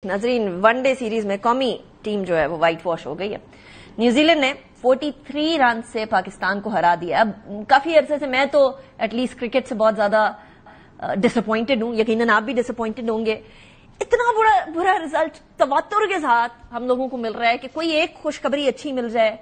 नाजरीन, one day series में कौमी टीम जो है वो व्हाइट वॉश हो गई है। न्यूजीलैंड ने 43 रन से पाकिस्तान को हरा दिया। अब काफी अरसे से मैं तो एटलीस्ट क्रिकेट से बहुत ज्यादा डिसअपॉइंटेड हूं, यकीनन आप भी डिसअपॉइंटेड होंगे। इतना बुरा रिजल्ट तवातुर के साथ हम लोगों को मिल रहा है कि कोई एक खुशखबरी अच्छी मिल जाए।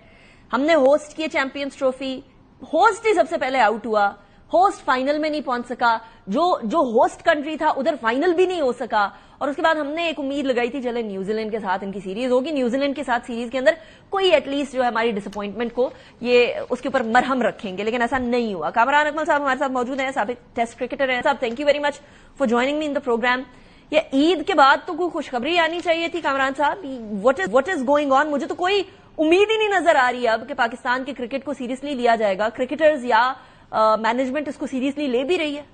हमने होस्ट किए चैंपियंस ट्रॉफी, होस्ट ही सबसे पहले आउट हुआ, होस्ट फाइनल में नहीं पहुंच सका, जो होस्ट कंट्री था उधर फाइनल भी नहीं हो सका। और उसके बाद हमने एक उम्मीद लगाई थी चले न्यूजीलैंड के साथ इनकी सीरीज होगी, न्यूजीलैंड के साथ सीरीज के अंदर कोई एटलीस्ट जो है हमारी डिसअपॉइंटमेंट को ये उसके ऊपर मरहम रखेंगे, लेकिन ऐसा नहीं हुआ। कामरान अकमल साहब हमारे साथ मौजूद हैं, साबिक टेस्ट क्रिकेटर हैं। साहब, thank you very much for joining me in the programme. ये ईद के बाद तो कोई खुशखबरी आनी चाहिए थी कामरान साहब। What is going on? मुझे तो कोई उम्मीद ही नहीं नजर आ रही है अब कि पाकिस्तान के क्रिकेट को सीरियसली लिया जाएगा। क्रिकेटर्स या मैनेजमेंट इसको सीरियसली ले भी रही है?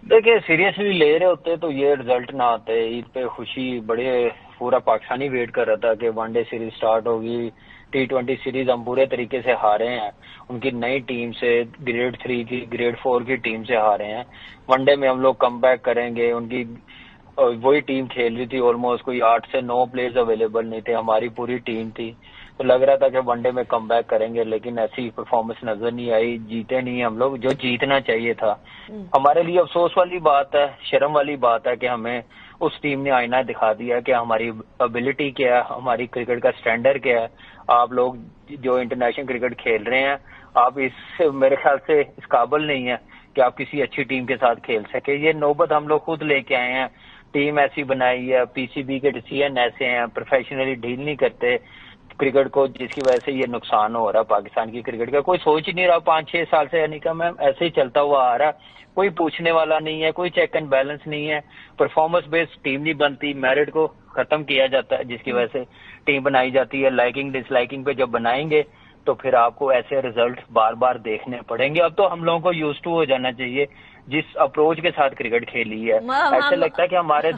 देखिए, सीरियसली ले रहे होते तो ये रिजल्ट ना आते। ईद पे खुशी बड़े पूरा पाकिस्तानी वेट कर रहा था कि वनडे सीरीज स्टार्ट होगी। T20 सीरीज हम पूरे तरीके से हारे हैं, उनकी नई टीम से, ग्रेड 3 की, ग्रेड 4 की टीम से हारे हैं। वनडे में हम लोग कम बैक करेंगे। उनकी वही टीम खेल रही थी, ऑलमोस्ट कोई 8 से 9 प्लेयर्स अवेलेबल नहीं थे, हमारी पूरी टीम थी। तो लग रहा था कि वनडे में कम बैक करेंगे, लेकिन ऐसी परफॉर्मेंस नजर नहीं आई। जीते नहीं हम लोग, जो जीतना चाहिए था। हमारे लिए अफसोस वाली बात है, शर्म वाली बात है कि हमें उस टीम ने आईना दिखा दिया कि हमारी एबिलिटी क्या है, हमारी क्रिकेट का स्टैंडर्ड क्या है। आप लोग जो इंटरनेशनल क्रिकेट खेल रहे हैं, आप इस मेरे ख्याल से इस काबिल नहीं है कि आप किसी अच्छी टीम के साथ खेल सके। ये नौबत हम लोग खुद लेके आए हैं। टीम ऐसी बनाई है, पीसीबी के डिसीजन ऐसे हैं, प्रोफेशनली डील नहीं करते क्रिकेट को, जिसकी वजह से ये नुकसान हो रहा है पाकिस्तान की क्रिकेट का। कोई सोच ही नहीं रहा 5-6 साल से, यानी कि मैम ऐसे ही चलता हुआ आ रहा। कोई पूछने वाला नहीं है, कोई चेक एंड बैलेंस नहीं है, परफॉर्मेंस बेस्ड टीम नहीं बनती, मेरिट को खत्म किया जाता है, जिसकी वजह से टीम बनाई जाती है। लाइकिंग डिसलाइकिंग पे जब बनाएंगे तो फिर आपको ऐसे रिजल्ट बार बार देखने पड़ेंगे। अब तो हम लोगों को यूज टू हो जाना चाहिए जिस अप्रोच के साथ क्रिकेट खेली है। ऐसा लगता है कि हमारे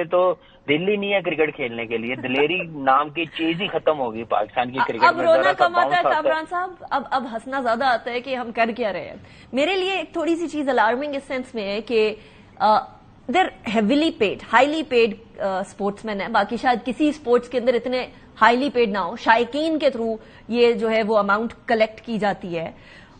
तो दिल ही नहीं है क्रिकेट खेलने के लिए। दिलेरी नाम की चीज ही खत्म होगी पाकिस्तान की क्रिकेट में। अब रोना कम आता है कामरान साहब, अब हंसना ज्यादा आता है कि हम कर क्या रहे हैं। मेरे लिए एक थोड़ी सी चीज अलार्मिंग इस सेंस में है कि they're heavily paid, highly paid sportsman है। बाकी शायद किसी स्पोर्ट्स के अंदर इतने हाईली पेड ना हो। शायकीन के थ्रू ये जो है वो अमाउंट कलेक्ट की जाती है,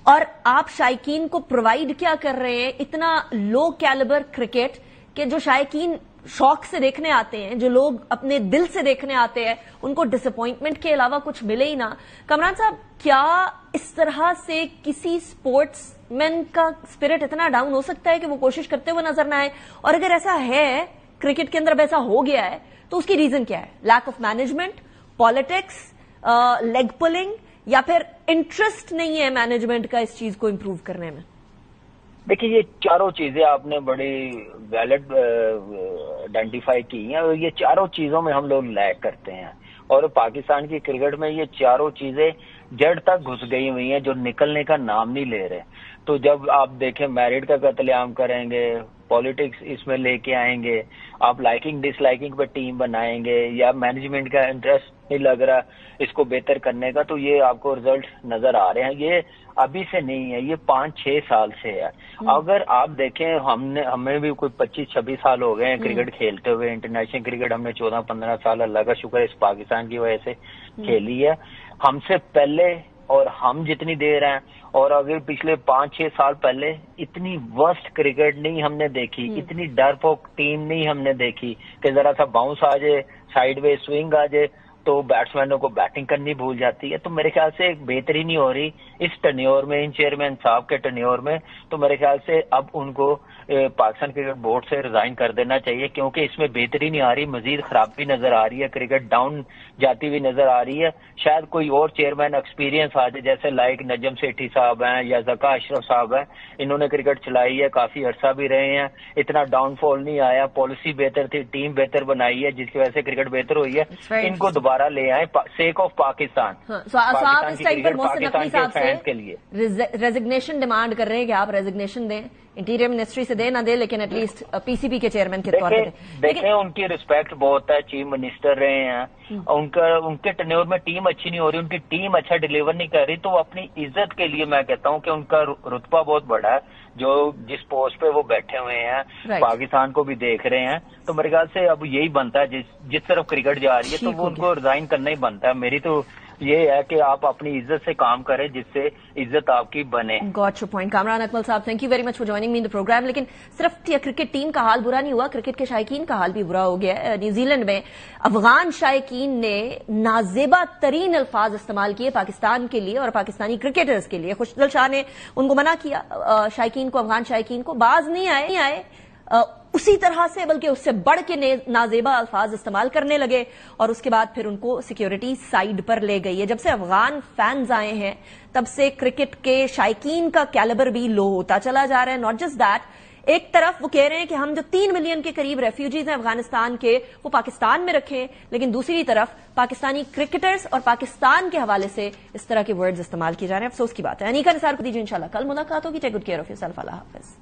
और आप शायकीन को प्रोवाइड क्या कर रहे हैं? इतना लो कैलिबर क्रिकेट के जो शायकीन शौक से देखने आते हैं, जो लोग अपने दिल से देखने आते हैं, उनको डिसअपॉइंटमेंट के अलावा कुछ मिले ही ना। कमरान साहब, क्या इस तरह से किसी स्पोर्ट्समैन का स्पिरिट इतना डाउन हो सकता है कि वो कोशिश करते हुए नजर ना आए? और अगर ऐसा है, क्रिकेट के अंदर अब ऐसा हो गया है, तो उसकी रीजन क्या है? Lack of management, politics, leg pulling, या फिर इंटरेस्ट नहीं है मैनेजमेंट का इस चीज को इंप्रूव करने में? देखिए, ये चारों चीजें आपने बड़ी वैलिड आइडेंटिफाई की हैं, और ये चारों चीजों में हम लोग लैग करते हैं। और पाकिस्तान की क्रिकेट में ये चारों चीजें जड़ तक घुस गई हुई हैं, जो निकलने का नाम नहीं ले रहे। तो जब आप देखें, मेरिट का कत्लेआम करेंगे, पॉलिटिक्स इसमें लेके आएंगे, आप लाइकिंग डिसलाइकिंग पे टीम बनाएंगे, या मैनेजमेंट का इंटरेस्ट नहीं लग रहा इसको बेहतर करने का, तो ये आपको रिजल्ट नजर आ रहे हैं। ये अभी से नहीं है, ये 5-6 साल से है। अगर आप देखें, हमें भी कोई 25-26 साल हो गए हैं क्रिकेट खेलते हुए। इंटरनेशनल क्रिकेट हमने 14-15 साल, अल्लाह का शुक्र, इस पाकिस्तान की वजह से खेली है। हमसे पहले और हम जितनी देर हैं, और अगर पिछले 5-6 साल पहले इतनी वर्स्ट क्रिकेट नहीं हमने देखी, इतनी डरपोक टीम नहीं हमने देखी कि जरा सा बाउंस आ जाए, साइडवे स्विंग आ जाए तो बैट्समैनों को बैटिंग करनी भूल जाती है। तो मेरे ख्याल से एक बेहतरी नहीं हो रही इस टर्न्योर में, इन चेयरमैन साहब के टर्न्योर में। तो मेरे ख्याल से अब उनको पाकिस्तान क्रिकेट बोर्ड से रिजाइन कर देना चाहिए, क्योंकि इसमें बेहतरी नहीं आ रही, मजीद खराबी नजर आ रही है, क्रिकेट डाउन जाती हुई नजर आ रही है। शायद कोई और चेयरमैन एक्सपीरियंस आ जाए, जैसे लाइक नजम सेठी साहब हैं या जका अशरफ साहब हैं। इन्होंने क्रिकेट चलाई है, काफी अरसा भी रहे हैं, इतना डाउनफॉल नहीं आया, पॉलिसी बेहतर थी, टीम बेहतर बनाई है, जिसकी वजह से क्रिकेट बेहतर हुई है। इनको दोबारा ले आए, सेक ऑफ पाकिस्तान। आप इस टाइम पर मोहसिन नकवी साहब से के लिए रेजिग्नेशन डिमांड कर रहे हैं कि आप रेजिग्नेशन दें, इंटीरियर मिनिस्ट्री से दे ना दे, लेकिन एटलीस्ट पीसीबी के चेयरमैन के तौर पर देखें। उनकी रिस्पेक्ट बहुत है, चीफ मिनिस्टर रहे हैं, उनके टेन्योर में टीम अच्छी नहीं हो रही, उनकी टीम अच्छा डिलीवर नहीं कर रही, तो अपनी इज्जत के लिए मैं कहता हूं कि उनका रुतबा बहुत बड़ा है। جو جس پوسٹ پہ وہ بیٹھے ہوئے ہیں Right. پاکستان کو بھی دیکھ رہے ہیں، تو میرے خیال سے اب یہی بنتا ہے جس طرف کرکٹ جا رہی ہے تو وہ ان کو ریزائن کرنا ہی بنتا ہے. میری تو یہ ہے کہ آپ اپنی عزت سے کام کریں جس سے عزت آپ کی بنے. Got your point. Kamran Akmal صاحب، thank you very much for joining me in the programme. لیکن صرف کرکٹ ٹیم کا حال برا نہیں ہوا، کرکٹ کے شائقین کا حال بھی برا ہو گیا ہے. نیوزی لینڈ میں افغان شائقین نے نازیبا ترین الفاظ استعمال کیے پاکستان کے لیے اور پاکستانی کرکٹرز کے لیے. خوشدل شاہ نے ان کو منع کیا، شائقین کو، افغان شائقین کو. باز نہیں آئے اسی طرح سے، بلکہ اس سے بڑھ کے نازیبا الفاظ استعمال کرنے لگے، اور اس کے بعد پھر ان کو سیکیورٹی سائڈ پر لے گئی ہے. جب سے افغان فینز آئے ہیں تب سے کرکٹ کے شائقین کا کیلیبر بھی لو ہوتا چلا جا رہا ہے. ناٹ جسٹ دیٹ، ایک طرف وہ کہہ رہے ہیں کہ ہم جو 3 ملین کے قریب ریفیوجیز ہیں افغانستان کے وہ پاکستان میں رکھیں، لیکن دوسری طرف پاکستانی کرکٹرز اور پاکستان کے حوالے سے اس طرح کے ورڈز استعمال کیے جا رہے ہیں. افسوس کی بات ہے. انیکا نثار کو دیجیے، انشاءاللہ کل ملاقات ہوگی. Take good care of your self. Allah حافظ.